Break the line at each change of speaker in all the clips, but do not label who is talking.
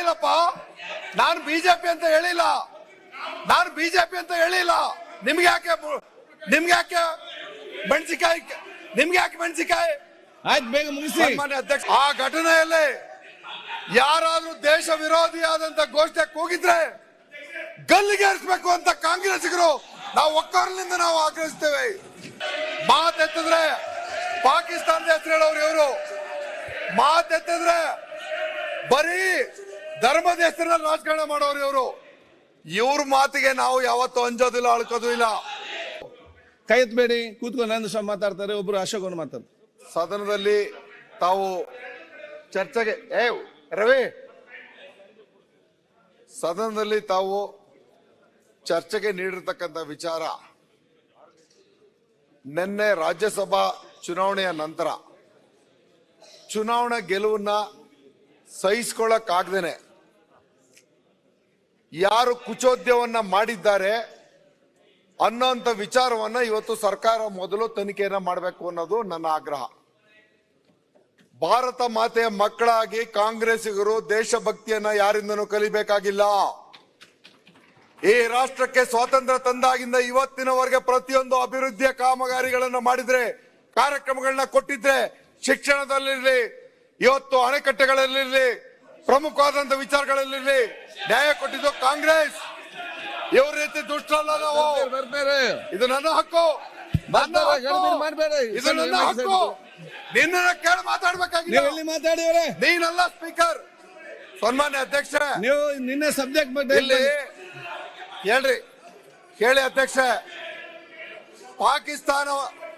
ಹೇಳಿಲ್ಲಪ್ಪ. ನಾನು ಬಿಜೆಪಿ ಅಂತ ಹೇಳಿಲ್ಲ. ನಿಮ್ಗೆ ಯಾಕೆ ಮೆಣಸಿಕಾಯಿ?
ಆಯ್ತು, ಬೇಗ ಮುಗಿಸಿ.
ಅಧ್ಯಕ್ಷ, ಆ ಘಟನೆಯಲ್ಲಿ ಯಾರಾದ್ರೂ ದೇಶ ವಿರೋಧಿಯಾದಂತ ಘೋಷಣೆ ಕೂಗಿದ್ರೆ ಗಲ್ಲಿಗೇರಿಸಬೇಕು ಅಂತ ಕಾಂಗ್ರೆಸ್ಸಿಗರು ನಾವು ಒಕ್ಕೊರಲಿಂದ ನಾವು ಆಗ್ರಹಿಸ್ತೇವೆ. ಮಾತೆತ್ತಿದ್ರೆ ಪಾಕಿಸ್ತಾನದ ಹೆಸರು ಹೇಳೋರು ಇವರು. ಮಾತೆತ್ತಿದ್ರೆ ಬರೀ ಧರ್ಮದ ಹೆಸರಲ್ಲಿ ರಾಜಕಾರಣ ಮಾಡೋರು ಇವರು. ಇವ್ರ ಮಾತಿಗೆ ನಾವು ಯಾವತ್ತೂ ಅಂಜೋದಿಲ್ಲ, ಅಳ್ಕೋದು ಇಲ್ಲ.
ಕೈ ಎತ್ತಬೇಡಿ, ಕೂತ್ಕೊಂಡು ನಂದು ಸ್ವಾಮಿ ಮಾತಾಡ್ತಾರೆ, ಒಬ್ರು ಅಶೋಕ್ ಅವರು ಮಾತಾಡ್ತಾರೆ.
ಸದನದಲ್ಲಿ ತಾವು ಚರ್ಚೆಗೆ ರವಿ ಸದನದಲ್ಲಿ ತಾವು ಚರ್ಚೆಗೆ ನೀಡಿರ್ತಕ್ಕಂಥ ವಿಚಾರ, ನಿನ್ನೆ ರಾಜ್ಯಸಭಾ ಚುನಾವಣೆಯ ನಂತರ ಚುನಾವಣಾ ಗೆಲುವನ್ನ ಸಹಿಸಿಕೊಳ್ಳಕ್ಕಾಗ್ದೇನೆ ಯಾರು ಕುಚೋದ್ಯವನ್ನ ಮಾಡಿದ್ದಾರೆ ಅನ್ನೋಂಥ ವಿಚಾರವನ್ನ ಇವತ್ತು ಸರ್ಕಾರ ಮೊದಲು ತನಿಖೆಯನ್ನ ಮಾಡಬೇಕು ಅನ್ನೋದು ನನ್ನ ಆಗ್ರಹ. ಭಾರತ ಮಾತೆಯ ಮಕ್ಕಳಾಗಿ ಕಾಂಗ್ರೆಸ್ಸಿಗರು ದೇಶಭಕ್ತಿಯನ್ನ ಯಾರಿಂದನೂ ಕಲಿಬೇಕಾಗಿಲ್ಲ. ಈ ರಾಷ್ಟ್ರಕ್ಕೆ ಸ್ವಾತಂತ್ರ್ಯ ತಂದಾಗಿಂದ ಇವತ್ತಿನವರೆಗೆ ಪ್ರತಿಯೊಂದು ಅಭಿವೃದ್ಧಿಯ ಕಾಮಗಾರಿಗಳನ್ನು ಮಾಡಿದ್ರೆ, ಕಾರ್ಯಕ್ರಮಗಳನ್ನ ಕೊಟ್ಟಿದ್ರೆ, ಶಿಕ್ಷಣದಲ್ಲಿರ್ಲಿ, ಇವತ್ತು ಅಣೆಕಟ್ಟೆಗಳಲ್ಲಿರ್ಲಿ, ಪ್ರಮುಖವಾದಂತ ವಿಚಾರಗಳಲ್ಲಿರ್ಲಿ ನ್ಯಾಯ ಕೊಟ್ಟಿದ್ದು ಕಾಂಗ್ರೆಸ್. ಇವ್ರ ರೀತಿ ದುಷ್ಟರಲ್ಲ ನಾವು. ಇದು ನನ್ನ ಹಕ್ಕು, ಇದು ನನ್ನ ಹಕ್ಕು. ನಿನ್ನ ಕೇಳಿ ಮಾತಾಡ್ಬೇಕಾಗಿಲ್ಲ. ನೀನಲ್ಲ ಸ್ಪೀಕರ್. ಸನ್ಮಾನ್ಯ ಅಧ್ಯಕ್ಷ,
ನೀವು ನಿನ್ನೆ ಸಬ್ಜೆಕ್ಟ್
ಇಲ್ಲಿ ಹೇಳ್ರಿ, ಕೇಳಿ ಅಧ್ಯಕ್ಷ.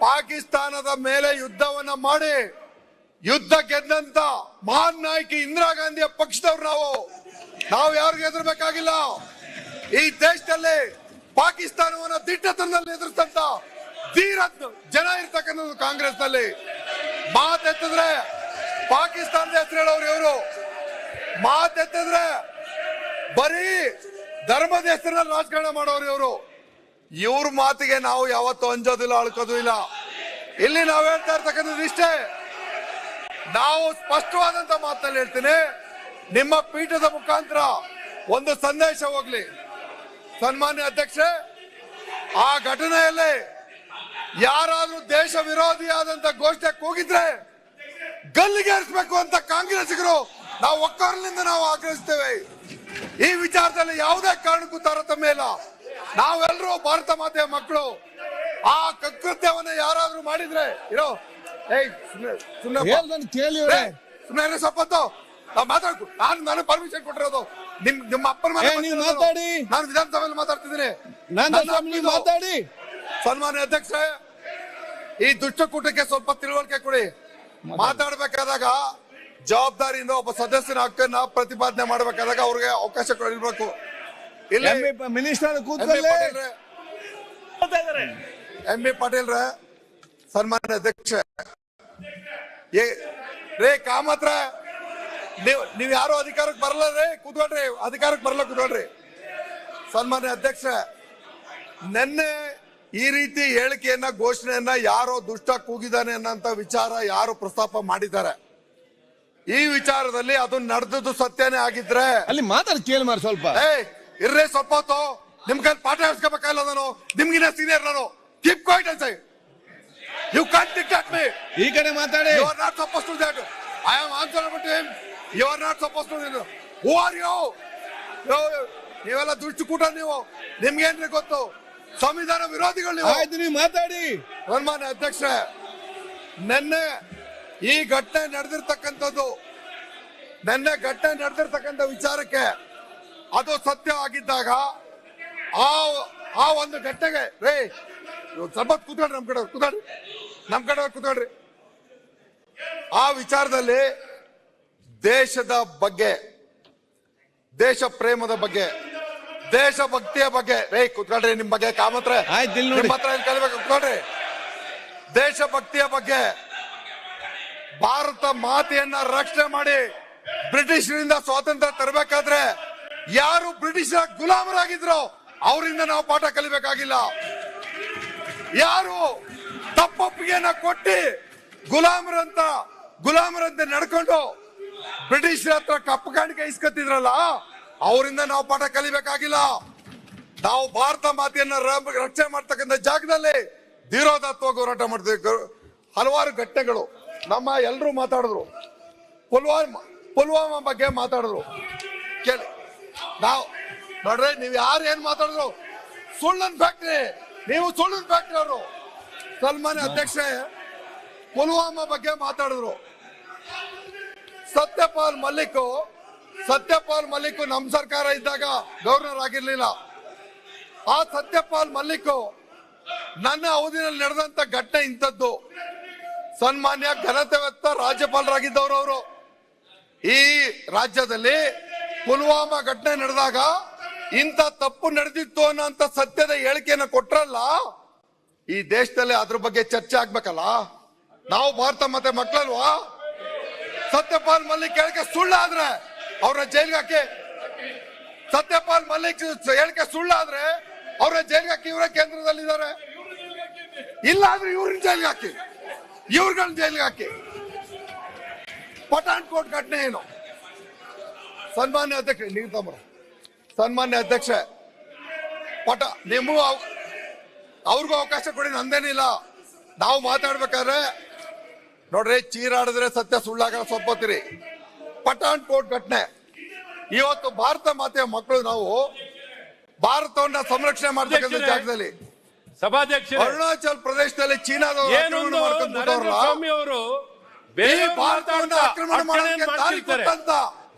ಪಾಕಿಸ್ತಾನದ ಮೇಲೆ ಯುದ್ಧವನ್ನ ಮಾಡಿ ಯುದ್ಧ ಗೆದ್ದಂತ ಮಹಾನ್ ನಾಯಕಿ ಇಂದಿರಾ ಗಾಂಧಿಯ ಪಕ್ಷದವ್ರು ನಾವು ಯಾರಿಗೂ ಎದುರಬೇಕಾಗಿಲ್ಲ. ಈ ದೇಶದಲ್ಲಿ ಪಾಕಿಸ್ತಾನವನ್ನ ದಿಟ್ಟತನದಲ್ಲಿ ಎದುರಿಸಿದಂತ ಧೀರ ಜನ ಇರ್ತಕ್ಕಂಥದ್ದು ಕಾಂಗ್ರೆಸ್ ನಲ್ಲಿ. ಮಾತೆತ್ತಿದ್ರೆ ಪಾಕಿಸ್ತಾನದ ಹೆಸರು ಹೇಳೋರು ಇವರು. ಮಾತೆತ್ತಿದ್ರೆ ಬರೀ ಧರ್ಮದ ಹೆಸರಲ್ಲಿ ರಾಜಕಾರಣ ಮಾಡೋರು ಇವರು. ಇವ್ರ ಮಾತಿಗೆ ನಾವು ಯಾವತ್ತೂ ಅಂಜೋದಿಲ್ಲ, ಅಳ್ಕೋದು ಇಲ್ಲ. ಇಲ್ಲಿ ನಾವು ಹೇಳ್ತಾ ಇರ್ತಕ್ಕಂಥದ್ದು ಇಷ್ಟೇ. ನಾವು ಸ್ಪಷ್ಟವಾದಂತ ಮಾತಲ್ಲಿ ಹೇಳ್ತೀನಿ, ನಿಮ್ಮ ಪೀಠದ ಮುಖಾಂತರ ಒಂದು ಸಂದೇಶ ಹೋಗ್ಲಿ. ಸನ್ಮಾನ್ಯ ಅಧ್ಯಕ್ಷ, ಆ ಘಟನೆಯಲ್ಲಿ ಯಾರಾದ್ರೂ ದೇಶ ವಿರೋಧಿಯಾದಂತ ಘೋಷಣೆ ಕೂಗಿದ್ರೆ ಗಲ್ಲಿಗೇರಿಸಬೇಕು ಅಂತ ಕಾಂಗ್ರೆಸ್ಸಿಗರು ನಾವು ಒಕ್ಕೊರಲಿಂದ ನಾವು ಆಗ್ರಹಿಸ್ತೇವೆ. ಈ ವಿಚಾರದಲ್ಲಿ ಯಾವುದೇ ಕಾರಣಕ್ಕೂ ತಾರತಮ್ಯ ಇಲ್ಲ. ನಾವೆಲ್ಲರೂ ಭಾರತ ಮಾತೆಯ ಮಕ್ಕಳು. ಆ ಕೃತ್ಯವನ್ನ ಯಾರಾದ್ರೂ ಮಾಡಿದ್ರೆ ಸುಮ್ಮನೆ ಸಪ್ಪತ್ತು ನಾವು ಮಾತಾಡ್ಕು. ನಾನು ಪರ್ಮಿಷನ್ ಕೊಟ್ಟಿರೋದು ನಿಮ್ಮ ಅಪ್ಪನ
ಮಾತಾಡಿ.
ನಾನು ವಿಧಾನಸಭೆಯಲ್ಲಿ ಮಾತಾಡ್ತಿದ್ದೀನಿ.
ಮಾತಾಡಿ.
ಸನ್ಮಾನ್ಯ ಅಧ್ಯಕ್ಷ, ಈ ದುಷ್ಟಕೂಟಕ್ಕೆ ಸ್ವಲ್ಪ ತಿಳುವಳಿಕೆ ಕೊಡಿ. ಮಾತಾಡ್ಬೇಕಾದಾಗ ಜವಾಬ್ದಾರಿಯಿಂದ ಒಬ್ಬ ಸದಸ್ಯನ ಹಕ್ಕನ್ನ ಪ್ರತಿಪಾದನೆ ಮಾಡಬೇಕಾದಾಗ ಅವ್ರಿಗೆ ಅವಕಾಶ ಕೊಡಿರ್ಬೇಕು. ಇಲ್ಲಿ
ಮಿನಿಸ್ಟರ್
ಎಂ ಬಿ ಪಾಟೀಲ್ ಸನ್ಮಾನ್ಯ ಅಧ್ಯಕ್ಷ ರೇ ಕಾಮತ್ರ ನೀವ್ ಯಾರು ಅಧಿಕಾರಕ್ಕೆ ಬರಲ್ಲ ರೇ, ಕೂತ್ಕೊಳ್ರಿ. ಅಧಿಕಾರಕ್ಕೆ ಬರಲ್ಲ, ಕೂತ್ಕೊಳ್ರಿ. ಸನ್ಮಾನ್ಯ ಅಧ್ಯಕ್ಷ, ನಿನ್ನೆ ಈ ರೀತಿ ಹೇಳಿಕೆಯನ್ನ ಘೋಷಣೆಯನ್ನ ಯಾರೋ ದುಷ್ಟ ಕೂಗಿದಾನೆ ಅನ್ನೋಂತ ವಿಚಾರ ಯಾರು ಪ್ರಸ್ತಾಪ ಮಾಡಿದ್ದಾರೆ, ಈ ವಿಚಾರದಲ್ಲಿ ಅದು ನಡೆದದ್ದು ಸತ್ಯನೇ ಆಗಿದ್ರೆ
ಅಲ್ಲಿ ಮಾತಾಡಿ ಕೇಳಿ ಮಾಡಿ ಸ್ವಲ್ಪ.
ಇರ್ರಿ ಸ್ವಲ್ಪ ಹೊತ್ತು. ನಿಮ್ ಕೈ ಪಾಠ ಹೇಳ್ಸ್ಕೋಬೇಕಲ್ಲ. ನಾನು ನಿಮ್ಗಿನ ಸೀನಿಯರ್. ನಾನು keep quiet and say you can't dictate me.
ಈ ಕಡೆ ಮಾತಾಡಿ.
You are not suppose to that. I am answerable to him. You are not suppose to. Who are you? ನೀವೆಲ್ಲ ದುಷ್ಟಕೂಟ. ನೀವು ನಿಮ್ಗೇನ್ರಿ ಗೊತ್ತು? ಸಂವಿಧಾನ ವಿರೋಧಿಗಳು ನೀವು.
ಮಾತಾಡಿ.
ಸನ್ಮಾನ್ಯ ಅಧ್ಯಕ್ಷ, ನಿನ್ನೆ ಈ ಘಟನೆ ನಡೆದಿರ್ತಕ್ಕಂಥದ್ದು, ವಿಚಾರಕ್ಕೆ ಅದು ಸತ್ಯ ಆಗಿದ್ದಾಗ ಆ ಒಂದು ಘಟನೆಗೆ ರೇ ಸ್ವಲ್ಪ ಕೂತ್ಕೊಳ್ರಿ. ನಮ್ ಕಡೆ ಕೂತ್ಕೊಳ್ರಿ. ಆ ವಿಚಾರದಲ್ಲಿ ದೇಶದ ಬಗ್ಗೆ, ದೇಶ ಪ್ರೇಮದ ಬಗ್ಗೆ, ದೇಶಭಕ್ತಿಯ ಬಗ್ಗೆ ಕೂತ್ಕೊಳ್ರಿ. ನಿಮ್ ಬಗ್ಗೆ ಕಾಮತ್ರ ನಿಮ್ಮ ಹತ್ರ ಕಲಿಬೇಕು. ಕೂತ್ಕೊಳ್ರಿ. ದೇಶಭಕ್ತಿಯ ಬಗ್ಗೆ, ಭಾರತ ಮಾತೆಯನ್ನ ರಕ್ಷಣೆ ಮಾಡಿ ಬ್ರಿಟಿಷರಿಂದ ಸ್ವಾತಂತ್ರ್ಯ ತರಬೇಕಾದ್ರೆ ಯಾರು ಬ್ರಿಟಿಷರ ಗುಲಾಮರಾಗಿದ್ರು ಅವರಿಂದ ನಾವು ಪಾಠ ಕಲಿಬೇಕಾಗಿಲ್ಲ. ಯಾರು ತಪ್ಪೊಪ್ಪಿಗೆಯನ್ನ ಕೊಟ್ಟಿ ಗುಲಾಮರಂತೆ ನಡ್ಕೊಂಡು ಬ್ರಿಟಿಷರ ಹತ್ರ ಕಪ್ಪು ಕಾಣಿಕೆ ಇಸ್ಕೊತಿದ್ರಲ್ಲ, ಅವರಿಂದ ನಾವು ಪಾಠ ಕಲಿಬೇಕಾಗಿಲ್ಲ. ನಾವು ಭಾರತ ಮಾತೆಯನ್ನ ರಕ್ಷಣೆ ಮಾಡ್ತಕ್ಕಂಥ ಜಾಗದಲ್ಲಿ ಧೀರೋದಾತ್ಮಕ ಹೋರಾಟ ಮಾಡ್ತೀವಿ. ಹಲವಾರು ಘಟನೆಗಳು ನಮ್ಮ ಎಲ್ಲರೂ ಮಾತಾಡಿದ್ರು. ಪುಲ್ವಾಮಾ ಬಗ್ಗೆ ಮಾತಾಡಿದ್ರು. ಕೇಳಿ, ನಾವು ನೋಡ್ರಿ, ನೀವು ಯಾರು ಏನ್ ಮಾತಾಡಿದ್ರು ಸುಳ್ಳನ್ ಫ್ಯಾಕ್ಟ್ರಿ, ನೀವು ಸುಳ್ಳನ್ ಫ್ಯಾಕ್ಟ್ರಿ. ಅವರು ಸನ್ಮಾನ್ಯ ಅಧ್ಯಕ್ಷೆ ಪುಲ್ವಾಮಾ ಬಗ್ಗೆ ಮಾತಾಡಿದ್ರು. ಸತ್ಯಪಾಲ್ ಮಲ್ಲಿಕ್ ನಮ್ಮ ಸರ್ಕಾರ ಇದ್ದಾಗ ಗವರ್ನರ್ ಆಗಿರ್ಲಿಲ್ಲ. ಆ ಸತ್ಯಪಾಲ್ ಮಲ್ಲಿಕ್ ನನ್ನ ಅವಧಿಯಲ್ಲಿ ನಡೆದಂತ ಘಟನೆ ಇಂಥದ್ದು. ಸನ್ಮಾನ್ಯ ಘನತೆವೆತ್ತ ರಾಜ್ಯಪಾಲರಾಗಿದ್ದವರು ಅವರು. ಈ ರಾಜ್ಯದಲ್ಲಿ ಪುಲ್ವಾಮಾ ಘಟನೆ ನಡೆದಾಗ ಇಂಥ ತಪ್ಪು ನಡೆದಿತ್ತು ಅನ್ನೋಂಥ ಸತ್ಯದ ಹೇಳಿಕೆಯನ್ನು ಕೊಟ್ರಲ್ಲ, ಈ ದೇಶದಲ್ಲಿ ಅದ್ರ ಬಗ್ಗೆ ಚರ್ಚೆ ಆಗ್ಬೇಕಲ್ಲ. ನಾವು ಭಾರತ ಮತ್ತೆ ಮಕ್ಕಳಲ್ವಾ? ಸತ್ಯಪಾಲ್ ಮಲ್ಲಿಕ್ ಹೇಳಿಕೆ ಸುಳ್ಳಾದ್ರೆ ಅವ್ರನ್ನ ಜೈಲ್ಗೆ ಹಾಕಿ. ಸತ್ಯಪಾಲ್ ಮಲ್ಲಿಕ್ ಹೇಳಿಕೆ ಸುಳ್ಳಾದ್ರೆ ಅವ್ರನ್ನ ಜೈಲ್ಗೆ ಹಾಕಿ. ಇವರೇ ಕೇಂದ್ರದಲ್ಲಿದ್ದಾರೆ. ಇಲ್ಲ ಆದ್ರೆ ಇವ್ರನ್ನ ಜೈಲ್ಗೆ ಹಾಕಿ, ಇವ್ರಗಳನ್ನ ಜೈಲ್ಗೆ ಹಾಕಿ. ಪಠಾಣ್ಕೋಟ್ ಘಟನೆ ಏನು? ಸನ್ಮಾನ್ಯ ಅಧ್ಯಕ್ಷ ಸನ್ಮಾನ್ಯ ಅಧ್ಯಕ್ಷ ನಿಮಗೂ ಅವ್ರಿಗೂ ಅವಕಾಶ ಕೊಡಿ, ನಂದೇನಿಲ್ಲ. ನಾವು ಮಾತಾಡ್ಬೇಕಾದ್ರೆ ನೋಡ್ರಿ, ಚೀರಾಡಿದ್ರೆ ಸತ್ಯ ಸುಳ್ಳಾಗ ಸೊಪ್ಪತ್ತೀರಿ. ಪಠಾಣ್ಕೋಟ್ ಘಟನೆ ಇವತ್ತು ಭಾರತ ಮಾತೆಯ ಮಕ್ಕಳು ನಾವು ಭಾರತವನ್ನ ಸಂರಕ್ಷಣೆ ಮಾಡ್ತಕ್ಕಂಥ ಜಾಗದಲ್ಲಿ
ಸಭಾಧ್ಯಕ್ಷ
ಅರುಣಾಚಲ್ ಪ್ರದೇಶದಲ್ಲಿ ಚೀನಾದವರು ಭಾರತವನ್ನ ಆಕ್ರಮಣ ಮಾಡೋದಕ್ಕೆ ದಾರಿ ಕೊಟ್ಟಂತ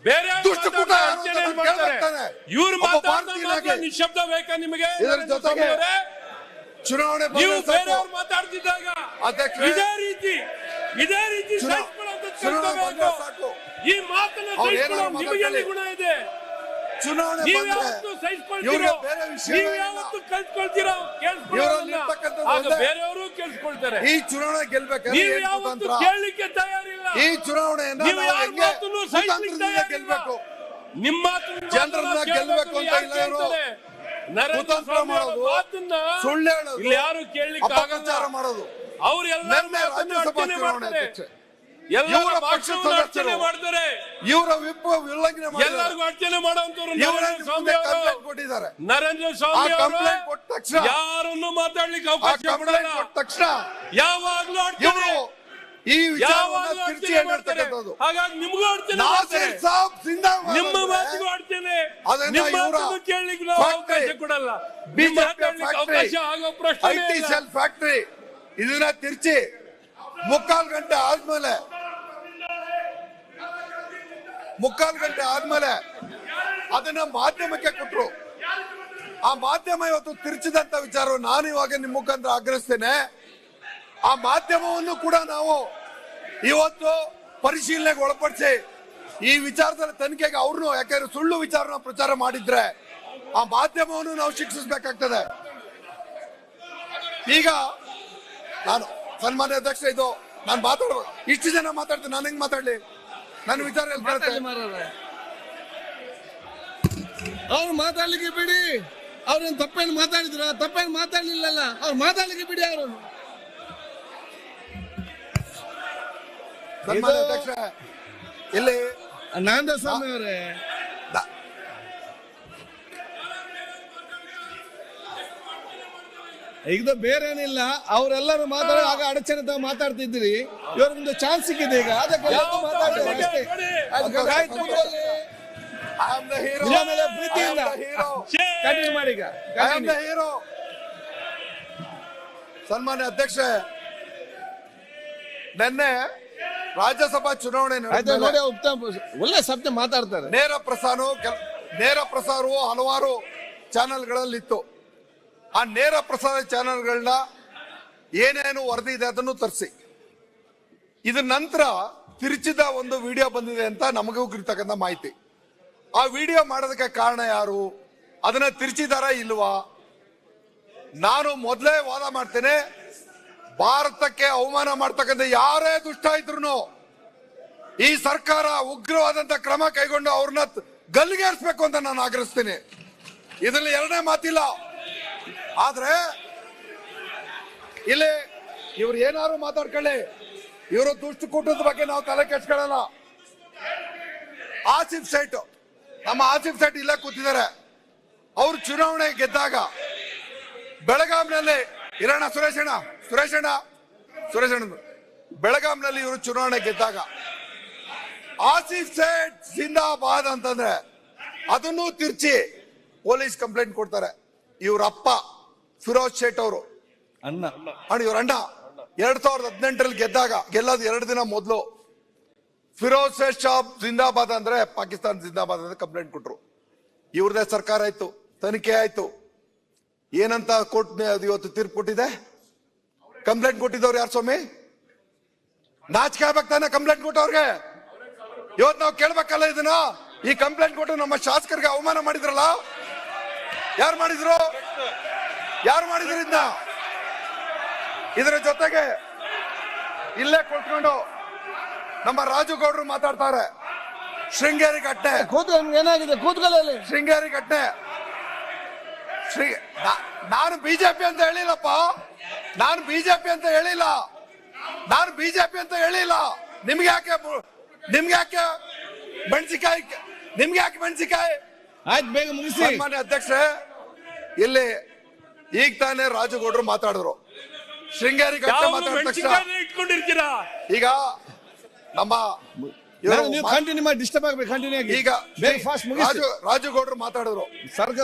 ದುಷ್ಟಕೂಟ
ಇವ್ರು ನಿಶಬ್ದ ಬೇಕಾ ನಿಮಗೆ?
ಇದರ ಜೊತೆಗೆ ಚುನಾವಣೆ
ಮಾತಾಡ್ತಿದ್ದಾಗ ಇದೇ ರೀತಿ ಸಾಕು. ಈ ಮಾತನ್ನ ನಿಮಗೆ ಗುಣ ಇದೆ.
ಚುನಾವಣೆ
ಬೇರೆಯವರು ಕೇಳಿಸ್ಕೊಳ್ತಾರೆ.
ಈ ಚುನಾವಣೆ ಗೆಲ್ಬೇಕಾದ್ರೆ
ಕೇಳಲಿಕ್ಕೆ ತಯಾರಿಲ್ಲ.
ಈ ಚುನಾವಣೆಯನ್ನ ಗೆಲ್ಬೇಕು.
ನಿಮ್ಮ
ಜನರನ್ನ ಗೆಲ್ಬೇಕು ಅಂತ ಇಲ್ಲ. ಇವರು ಕುತಂತ್ರ ಮಾಡೋದು, ಸುಳ್ಳು ಹೇಳೋದು,
ಯಾರು ಕೇಳಲಿಕ್ಕೆ
ಅಪಪ್ರಚಾರ ಮಾಡೋದು.
ಅವರೆಲ್ಲ
ರಾಜ್ಯಸಭಾ ಚುನಾವಣೆ ಅಧ್ಯಕ್ಷ
ಇವರ ಪಕ್ಷ ಸದಸ್ಯರು ಮಾಡ್ತಾರೆ.
ಇವರ ವಿಪ್ ಉಲ್ಲಂಘನೆ
ಎಲ್ಲರಿಗೂ ಅರ್ಚನೆ ಮಾಡುವಂತವ್ರು
ಕೊಟ್ಟಿದ್ದಾರೆ.
ನರೇಂದ್ರ ಸ್ವಾಮಿ
ಕಂಪ್ಲೇಂಟ್ ಕೊಟ್ಟ ತಕ್ಷಣ
ಯಾರನ್ನು ಮಾತಾಡ್ಲಿಕ್ಕೆ ಅವಕಾಶ ಕೊಡಲ್ಲ.
ತಕ್ಷಣ
ಯಾವಾಗ್ಲೂ
ಇವರು ಈ ವಿಚಾರವನ್ನು ತಿರುಚಿ ಹೇಳ್ತಕ್ಕಂಥದ್ದು.
ಹಾಗಾಗಿ ನಿಮಗೂ ಅರ್ಚನೆ, ನಿಮ್ಮ ಮಾತಿಗೂ ಅರ್ಚನೆ, ನಿಮ್ಮ ಮಾತನ್ನು ಕೇಳಲಿಕ್ಕೆ ನಾವು ಅವಕಾಶ ಕೊಡಲ್ಲ. ಅವಕಾಶ ಆಗೋ ಪ್ರಶ್ನೆ
ಐಟಿ ಸೆಲ್ ಫ್ಯಾಕ್ಟರಿ ಇದನ್ನ ತಿರ್ಚಿ 3/4 ಗಂಟೆ ಆದ್ಮೇಲೆ ಅದನ್ನ ಮಾಧ್ಯಮಕ್ಕೆ ಕೊಟ್ರು. ಆ ಮಾಧ್ಯಮ ಇವತ್ತು ತಿರ್ಚಿದಂತ ವಿಚಾರವನ್ನು ನಾನು ಇವಾಗ ನಿಮ್ಮ ಮುಖಾಂತರ ಆಗ್ರಹಿಸ್ತೇನೆ. ಆ ಮಾಧ್ಯಮವನ್ನು ಕೂಡ ನಾವು ಇವತ್ತು ಪರಿಶೀಲನೆಗೆ ಒಳಪಡಿಸಿ ಈ ವಿಚಾರದಲ್ಲಿ ತನಿಖೆಗೆ ಅವ್ರನ್ನು, ಯಾಕಂದ್ರೆ ಸುಳ್ಳು ವಿಚಾರನ ಪ್ರಚಾರ ಮಾಡಿದ್ರೆ ಆ ಮಾಧ್ಯಮವನ್ನು ನಾವು ಶಿಕ್ಷಿಸಬೇಕಾಗ್ತದೆ. ಈಗ ನಾನು ಸನ್ಮಾನ್ಯ ಅಧ್ಯಕ್ಷ, ಇದು ನಾನು ಮಾತಾಡ್ಬೋದು. ಇಷ್ಟು ಜನ ಮಾತಾಡ್ತೀನಿ, ನಾನು ಹೆಂಗ್ ಮಾತಾಡ್ಲಿ? ನನ್ನ ವಿಚಾರ
ಅವ್ರು ಮಾತಾಡ್ಲಿಕ್ಕೆ ಬಿಡಿ. ಅವ್ರೇನು ತಪ್ಪೇನು ಮಾತಾಡಿದ್ರ? ತಪ್ಪೇನು ಮಾತಾಡ್ಲಿಲ್ಲಲ್ಲ. ಅವ್ರು ಮಾತಾಡ್ಲಿಕ್ಕೆ ಬಿಡಿ. ಅವರು
ಸನ್ಮಾನ್ಯ ಅಧ್ಯಕ್ಷ, ಇಲ್ಲಿ
ನಾರಾಯಣ ಸ್ವಾಮಿ ಅವರೇ, ಈಗ ಬೇರೆ ಏನಿಲ್ಲ. ಅವರೆಲ್ಲರೂ ಮಾತಾಡೋ ಆಗ ಅಡಚಣೆ ಮಾತಾಡ್ತಿದ್ರಿ. ಇವ್ರಿಗೊಂದು ಚಾನ್ಸ್ ಸಿಕ್ಕಿದೆ ಈಗ, ಅದಕ್ಕೆ ಪ್ರೀತಿಯಿಂದ ಕಂಟಿನ್ಯೂ ಮಾಡಿ. ಈಗ
ಹೀರೋ ಸನ್ಮಾನ್ಯ ಅಧ್ಯಕ್ಷ, ನಿನ್ನೆ ರಾಜ್ಯಸಭಾ ಚುನಾವಣೆ
ನೋಡಿ, ಒಳ್ಳೆ ಶಬ್ದ ಮಾತಾಡ್ತಾರೆ.
ನೇರ ಪ್ರಸಾರವು ಹಲವಾರು ಚಾನೆಲ್ಗಳಲ್ಲಿತ್ತು. ಆ ನೇರ ಪ್ರಸಾರ ಚಾನೆಲ್ಗಳನ್ನ ಏನೇನು ವರದಿ ಇದೆ ಅದನ್ನು ತರಿಸಿ. ಇದ್ರ ನಂತರ ತಿರುಚಿದ ಒಂದು ವಿಡಿಯೋ ಬಂದಿದೆ ಅಂತ ನಮಗೂ ಇರ್ತಕ್ಕಂಥ ಮಾಹಿತಿ. ಆ ವಿಡಿಯೋ ಮಾಡೋದಕ್ಕೆ ಕಾರಣ ಯಾರು? ಅದನ್ನ ತಿರುಚಿದಾರ ಇಲ್ವಾ? ನಾನು ಮೊದಲೇ ವಾದ ಮಾಡ್ತೇನೆ, ಭಾರತಕ್ಕೆ ಅವಮಾನ ಮಾಡ್ತಕ್ಕಂಥ ಯಾರೇ ದುಷ್ಟ ಇದ್ರು ಈ ಸರ್ಕಾರ ಉಗ್ರವಾದಂತ ಕ್ರಮ ಕೈಗೊಂಡು ಅವ್ರನ್ನ ಗಲ್ಲಿಗೇರಿಸಬೇಕು ಅಂತ ನಾನು ಆಗ್ರಹಿಸ್ತೇನೆ. ಇದರಲ್ಲಿ ಎರಡನೇ ಮಾತಿಲ್ಲ. ಆದ್ರೆ ಇಲ್ಲಿ ಇವ್ರು ಏನಾದ್ರು ಮಾತಾಡ್ಕೊಳ್ಳಿ, ಇವರು ದುಷ್ಟ ಕೂಟದ ಬಗ್ಗೆ ನಾವು ತಲೆ ಕೆಡ್ಸ್ಕೊಳ್ಳಲ್ಲ. ಆಸಿಫ್ ಸೇಠ್, ನಮ್ಮ ಆಸಿಫ್ ಸೇಠ್ ಇಲ್ಲೇ ಕೂತಿದ್ದಾರೆ. ಅವ್ರು ಚುನಾವಣೆ ಗೆದ್ದಾಗ ಬೆಳಗಾಂನಲ್ಲಿ ಇರೋಣ ಸುರೇಶ್ ಅಣ್ಣ ಬೆಳಗಾಂನಲ್ಲಿ ಇವರು ಚುನಾವಣೆ ಗೆದ್ದಾಗ ಆಸಿಫ್ ಸೇಠ್ ಜಿಂದಾಬಾದ್ ಅಂತಂದ್ರೆ ಅದನ್ನು ತಿರ್ಚಿ ಪೊಲೀಸ್ ಕಂಪ್ಲೇಂಟ್ ಕೊಡ್ತಾರೆ. ಇವ್ರ ಅಪ್ಪ ಫಿರೋಜ್ ಶೇಟ್ ಅವರು
ಅಣ್ಣ
ಇವ್ರ ಅಣ್ಣ 2018 ಗೆದ್ದಾಗ ಗೆಲ್ಲೋದು 2 ದಿನ ಮೊದಲು ಫಿರೋಜ್ ಶೇಟ್ ಶಾಬ್ ಜಿಂದಾಬಾದ್ ಅಂದ್ರೆ ಪಾಕಿಸ್ತಾನ ಜಿಂದಾಬಾದ್ ಅಂತ ಕಂಪ್ಲೇಂಟ್ ಕೊಟ್ರು. ಇವ್ರದೇ ಸರ್ಕಾರ ಆಯ್ತು, ತನಿಖೆ ಆಯ್ತು. ಏನಂತ ಕೋರ್ಟ್ ಇವತ್ತು ತೀರ್ಪು ಕೊಟ್ಟಿದೆ? ಕಂಪ್ಲೇಂಟ್ ಕೊಟ್ಟಿದ್ದವ್ರು ಯಾರು ಸ್ವಾಮಿ? ನಾಚಿಕೆ ಆಗ್ಬೇಕು ತಾನೆ ಕಂಪ್ಲೇಂಟ್ ಕೊಟ್ಟವ್ರಿಗೆ? ಇವತ್ತು ನಾವು ಕೇಳ್ಬೇಕಲ್ಲ ಇದನ್ನ. ಈ ಕಂಪ್ಲೇಂಟ್ ಕೊಟ್ಟು ನಮ್ಮ ಶಾಸಕರಿಗೆ ಅವಮಾನ ಮಾಡಿದ್ರಲ್ಲ, ಯಾರು ಮಾಡಿದ್ರು ಇದನ್ನ? ಇದರ ಜೊತೆಗೆ ಇಲ್ಲೇ ಕೊಟ್ಕೊಂಡು ನಮ್ಮ ರಾಜುಗೌಡರು ಮಾತಾಡ್ತಾರೆ. ಶೃಂಗೇರಿ ಘಟನೆ
ಏನಾಗಿದೆ? ಕೂತ್ಕೊಳ್ಳಿ.
ಶೃಂಗೇರಿ ಘಟನೆ. ನಾನು ಬಿಜೆಪಿ ಅಂತ ಹೇಳಿಲ್ಲಪ್ಪ, ನಾನು ಬಿಜೆಪಿ ಅಂತ ಹೇಳಿಲ್ಲ. ನಿಮ್ಗೆ ಯಾಕೆ ಮೆಣಸಿಕಾಯಿ?
ಆಯ್ತು, ಬೇಗ ಮುಗಿಸಿ.
ಸನ್ಮಾನ್ಯ ಅಧ್ಯಕ್ಷರೇ, ಇಲ್ಲಿ ಈಗ ತಾನೇ ರಾಜುಗೌಡರು ಮಾತಾಡಿದ್ರು. ಶೃಂಗೇರಿ ಘಟನೆ ಮಾತಾಡಿದ ತಕ್ಷಣ
ಇಟ್ಕೊಂಡಿರ್ತೀರಾ?
ಈಗ ನಮ್ಮ
ಕಂಟಿನ್ಯೂ ಮಾಡಿ, ಡಿಸ್ಟರ್ಬ್ ಆಗ್ಬೇಕು. ಕಂಟಿನ್ಯೂ ಆಗಿ
ಈಗ
ಫಾಸ್ಟ್ ಮುಗಿಸಿ.
ರಾಜುಗೌಡರು ಮಾತಾಡಿದ್ರು.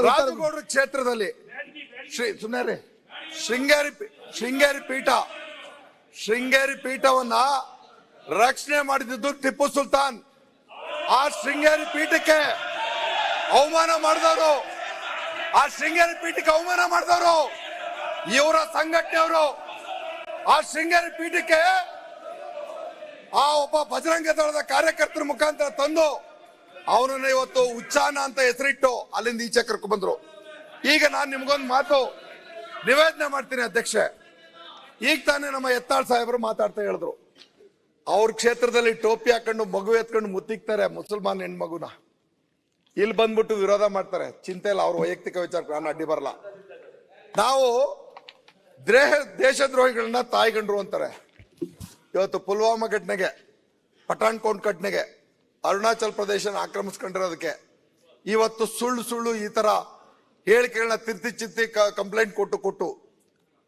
ರಾಜುಗೌಡರ ಕ್ಷೇತ್ರದಲ್ಲಿ ಶೃಂಗೇರಿ ಪೀಠವನ್ನ ರಕ್ಷಣೆ ಮಾಡಿದ್ದು ಟಿಪ್ಪು ಸುಲ್ತಾನ್. ಆ ಶೃಂಗೇರಿ ಪೀಠಕ್ಕೆ ಅವಮಾನ ಮಾಡಿದವರು, ಇವರ ಸಂಘಟನೆಯವರು. ಆ ಶೃಂಗೇರಿ ಪೀಠಕ್ಕೆ ಆ ಒಬ್ಬ ಬಜರಂಗ ದಳದ ಕಾರ್ಯಕರ್ತರ ಮುಖಾಂತರ ತಂದು ಅವನನ್ನ ಇವತ್ತು ಉಚ್ಚಾನ ಅಂತ ಹೆಸರಿಟ್ಟು ಅಲ್ಲಿಂದ ಈಚೆ ಕರ್ಕೊಂಡು ಬಂದ್ರು. ಈಗ ನಾನು ನಿಮ್ಗೊಂದು ಮಾತು ನಿವೇದನೆ ಮಾಡ್ತೀನಿ ಅಧ್ಯಕ್ಷೆ. ಈಗ ತಾನೇ ನಮ್ಮ ಯತ್ನಾಳ್ ಸಾಹೇಬರು ಮಾತಾಡ್ತಾ ಹೇಳಿದ್ರು, ಅವ್ರ ಕ್ಷೇತ್ರದಲ್ಲಿ ಟೋಪಿ ಹಾಕೊಂಡು ಮಗು ಎತ್ಕೊಂಡು ಮುತ್ತಿಕ್ತಾರೆ ಮುಸಲ್ಮಾನ್ ಹೆಣ್ಮಗುನ. ಇಲ್ಲಿ ಬಂದ್ಬಿಟ್ಟು ವಿರೋಧ ಮಾಡ್ತಾರೆ. ಚಿಂತೆ ಇಲ್ಲ, ಅವ್ರ ವೈಯಕ್ತಿಕ ವಿಚಾರಕ್ಕೆ ನಾನು ಅಡ್ಡಿ ಬರಲ್ಲ. ನಾವು ದೇಶದ್ರೋಹಿಗಳನ್ನ ತಾಯ್ಗಂಡ್ರು ಅಂತಾರೆ. ಇವತ್ತು ಪುಲ್ವಾಮಾ ಘಟನೆಗೆ, ಪಠಾಣ್ಕೋಟ್ ಘಟನೆಗೆ, ಅರುಣಾಚಲ್ ಪ್ರದೇಶನ ಆಕ್ರಮಿಸ್ಕೊಂಡಿರೋದಕ್ಕೆ ಇವತ್ತು ಸುಳ್ಳು ಈ ತರ ಹೇಳಿಕೆಗಳನ್ನ ಚಿತ್ತಿ ಕಂಪ್ಲೇಂಟ್ ಕೊಟ್ಟು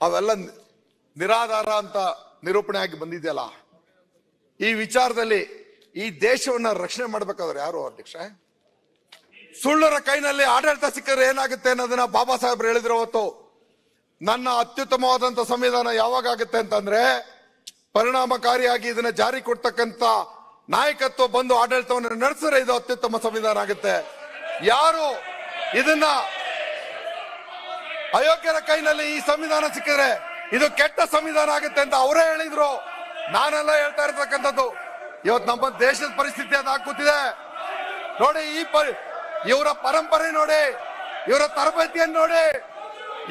ಅವೆಲ್ಲ ನಿರಾಧಾರ ಅಂತ ನಿರೂಪಣೆ ಆಗಿ ಬಂದಿದೆಯಲ್ಲ. ಈ ವಿಚಾರದಲ್ಲಿ ಈ ದೇಶವನ್ನ ರಕ್ಷಣೆ ಮಾಡ್ಬೇಕಾದ್ರೆ ಯಾರು ಅಧ್ಯಕ್ಷ? ಸುಳ್ಳರ ಕೈನಲ್ಲಿ ಆಡಳಿತ ಸಿಕ್ಕರೆ ಏನಾಗುತ್ತೆ ಅನ್ನೋದನ್ನ ಬಾಬಾ ಸಾಹೇಬ್ರು ಹೇಳಿದ್ರು ಅವತ್ತು. ನನ್ನ ಅತ್ಯುತ್ತಮವಾದಂತ ಸಂವಿಧಾನ ಯಾವಾಗ ಆಗುತ್ತೆ ಅಂತಂದ್ರೆ, ಪರಿಣಾಮಕಾರಿಯಾಗಿ ಇದನ್ನ ಜಾರಿ ಕೊಡ್ತಕ್ಕಂತ ನಾಯಕತ್ವ ಬಂದು ಆಡಳಿತವನ್ನು ನಡೆಸಿದ್ರೆ ಇದು ಅತ್ಯುತ್ತಮ ಸಂವಿಧಾನ ಆಗುತ್ತೆ. ಯಾರು ಇದನ್ನ ಅಯೋಗ್ಯರ ಕೈನಲ್ಲಿ ಈ ಸಂವಿಧಾನ ಸಿಕ್ಕಿದ್ರೆ ಇದು ಕೆಟ್ಟ ಸಂವಿಧಾನ ಆಗುತ್ತೆ ಅಂತ ಅವರೇ ಹೇಳಿದ್ರು. ನಾನೆಲ್ಲ ಹೇಳ್ತಾ ಇರ್ತಕ್ಕಂಥದ್ದು. ಇವತ್ತು ನಮ್ಮ ದೇಶದ ಪರಿಸ್ಥಿತಿ ಅದಾಗ್ತಿದೆ ನೋಡಿ. ಇವರ ಪರಂಪರೆ ನೋಡಿ, ಇವರ ತರಬೇತಿಯನ್ನು ನೋಡಿ,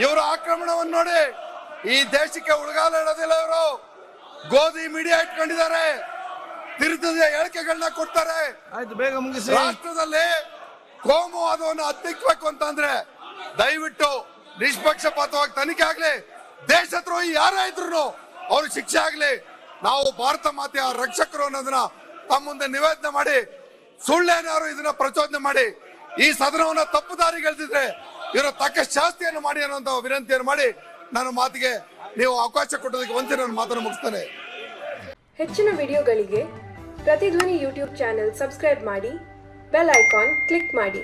ಇವರ ಆಕ್ರಮಣವನ್ನು ನೋಡಿ. ಈ ದೇಶಕ್ಕೆ ಉಳಗಾಲ ಇಡೋದಿಲ್ಲ. ಇವರು ಗೋಧಿ ಮೀಡಿಯಾ ಇಟ್ಕೊಂಡಿದ್ದಾರೆ, ತಿರುತದ ಹೇಳಿಕೆಗಳನ್ನ ಕೊಡ್ತಾರೆ.
ಆಯ್ತು, ಬೇಗ ಮುಗಿಸಿ.
ರಾಷ್ಟ್ರದಲ್ಲಿ ಕೋಮುವಾದವನ್ನು ಹತ್ತಿಕ್ಬೇಕು ಅಂತಂದ್ರೆ ದಯವಿಟ್ಟು ನಿಷ್ಪಕ್ಷಪಾತವಾಗಿ ತನಿಖೆ ಆಗ್ಲಿ. ದೇಶದ್ರೋಹಿ ಯಾರೇ ಇದ್ರು ಅವ್ರ ಶಿಕ್ಷೆ ಆಗ್ಲಿ. ನಾವು ಭಾರತ ಮಾತೆಯ ರಕ್ಷಕರು ಅನ್ನೋದನ್ನ ತಮ್ಮ ಮುಂದೆ ನಿವೇದನೆ ಮಾಡಿ, ಸುಳ್ಳೇನಾರು ಇದನ್ನ ಪ್ರಚೋದನೆ ಮಾಡಿ ಈ ಸದನವನ್ನ ತಪ್ಪು ದಾರಿಗೆಳೆದಿದ್ರೆ ಇವರ ತಕ್ಕ ಶಾಸ್ತಿಯನ್ನು ಮಾಡಿ ಅನ್ನುವಂತ ವಿನಂತಿಯನ್ನು ಮಾಡಿ ನನ್ನ ಮಾತಿಗೆ ನೀವು ಅವಕಾಶ ಕೊಟ್ಟದಕ್ಕೆ ಒಂದೇ ನನ್ನ ಮಾತನ್ನು ಮುಗಿಸ್ತೇನೆ.
ಹೆಚ್ಚಿನ ವಿಡಿಯೋಗಳಿಗೆ ಪ್ರತಿಧ್ವನಿ ಯೂಟ್ಯೂಬ್ ಚಾನೆಲ್ ಸಬ್ಸ್ಕ್ರೈಬ್ ಮಾಡಿ, ಬೆಲ್ ಐಕಾನ್ ಕ್ಲಿಕ್ ಮಾಡಿ.